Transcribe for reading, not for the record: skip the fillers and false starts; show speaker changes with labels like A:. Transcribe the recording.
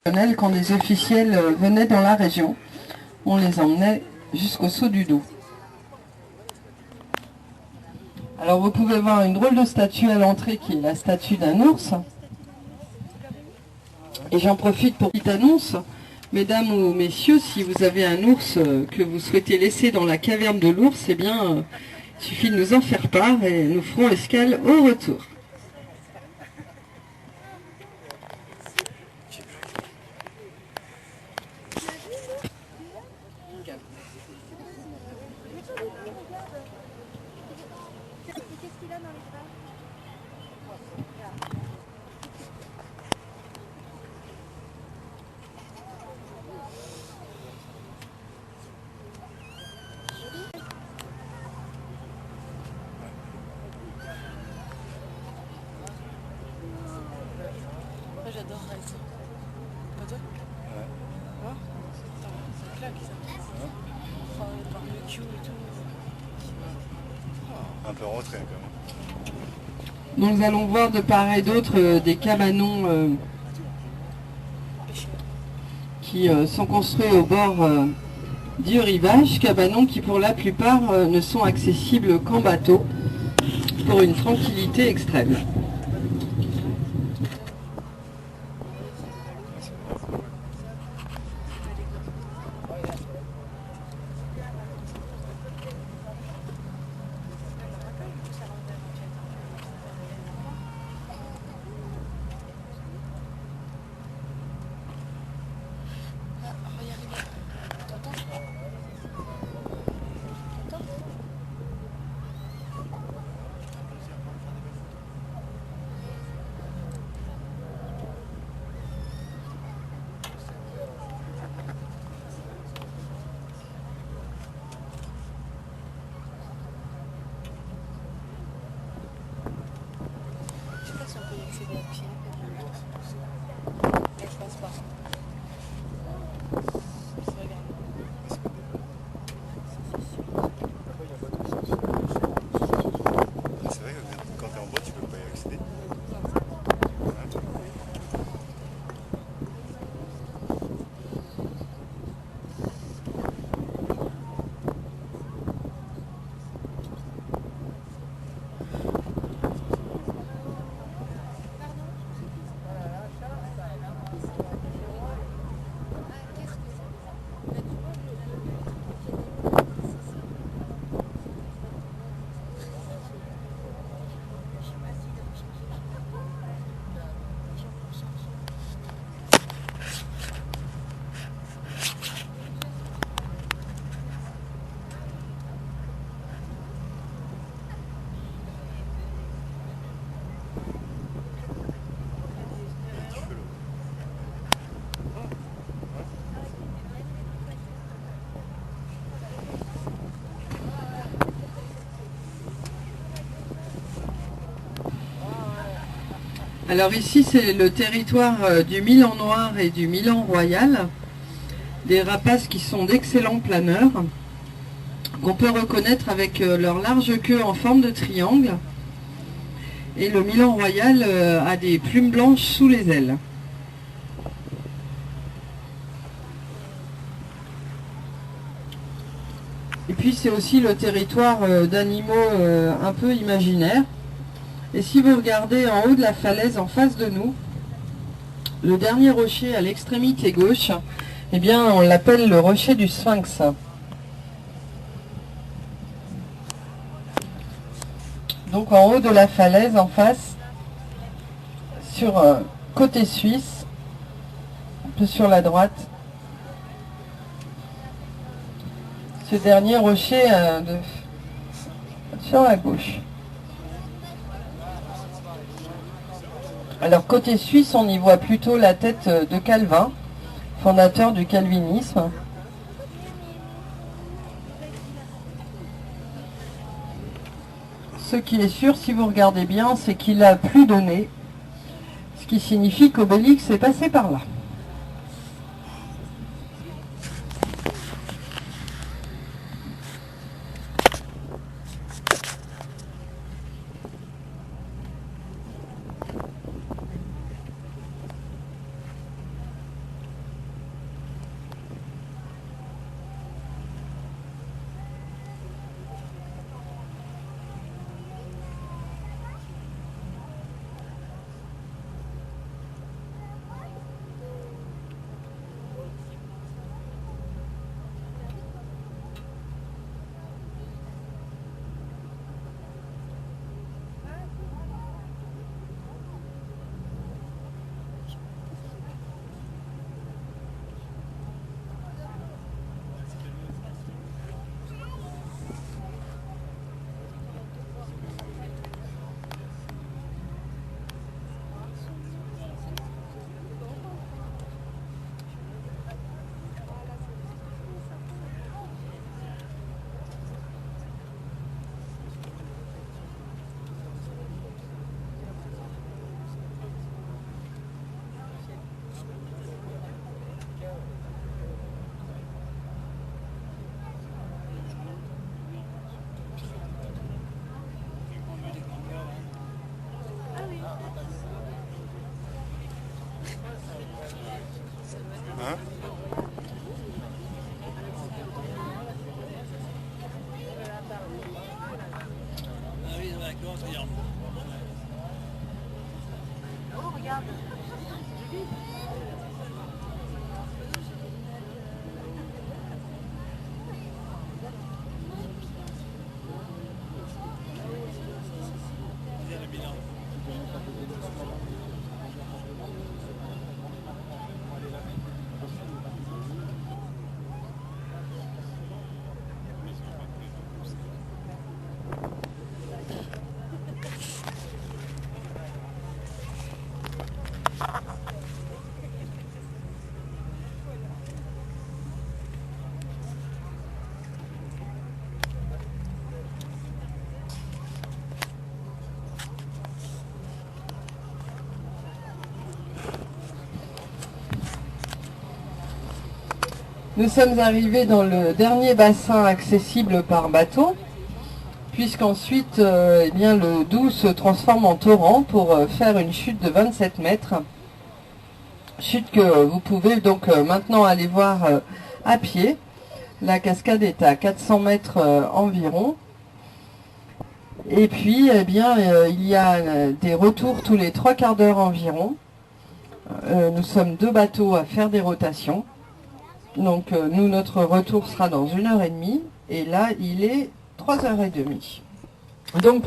A: Quand des officiels venaient dans la région, on les emmenait jusqu'au Saut du Doubs. Alors vous pouvez voir une drôle de statue à l'entrée qui est la statue d'un ours. Et j'en profite pour une petite annonce. Mesdames ou messieurs, si vous avez un ours que vous souhaitez laisser dans la caverne de l'ours, eh bien, il suffit de nous en faire part et nous ferons escale au retour.
B: J'adorerais ça. Pas toi? Ouais. Ouais. Ça claque ça. Ouais. Enfin, le barbecue et tout.
C: Un peu retrait quand
A: même. Nous allons voir de part et d'autre des cabanons qui sont construits au bord du rivage, cabanons qui pour la plupart ne sont accessibles qu'en bateau pour une tranquillité extrême. Alors ici c'est le territoire du Milan noir et du Milan royal, des rapaces qui sont d'excellents planeurs, qu'on peut reconnaître avec leur large queue en forme de triangle. Et le Milan royal a des plumes blanches sous les ailes. Et puis c'est aussi le territoire d'animaux un peu imaginaires. Et si vous regardez en haut de la falaise en face de nous, le dernier rocher à l'extrémité gauche, eh bien on l'appelle le rocher du Sphinx. Donc en haut de la falaise en face, sur côté suisse, un peu sur la droite, ce dernier rocher sur la gauche. Alors côté suisse, on y voit plutôt la tête de Calvin, fondateur du calvinisme. Ce qui est sûr, si vous regardez bien, c'est qu'il a plus donné, ce qui signifie qu'Obélix est passé par là.
C: Hein?
D: Ah oui, d'accord, regarde.
B: Oh, regarde.
D: Regarde le bilan.
A: Nous sommes arrivés dans le dernier bassin accessible par bateau, puisqu'ensuite eh bien, le Doubs se transforme en torrent pour faire une chute de 27 mètres. Chute que vous pouvez donc maintenant aller voir à pied. La cascade est à 400 mètres environ. Et puis, eh bien, il y a des retours tous les 3 quarts d'heure environ. Nous sommes 2 bateaux à faire des rotations. Donc nous, notre retour sera dans 1h30 et là il est 3h30. Donc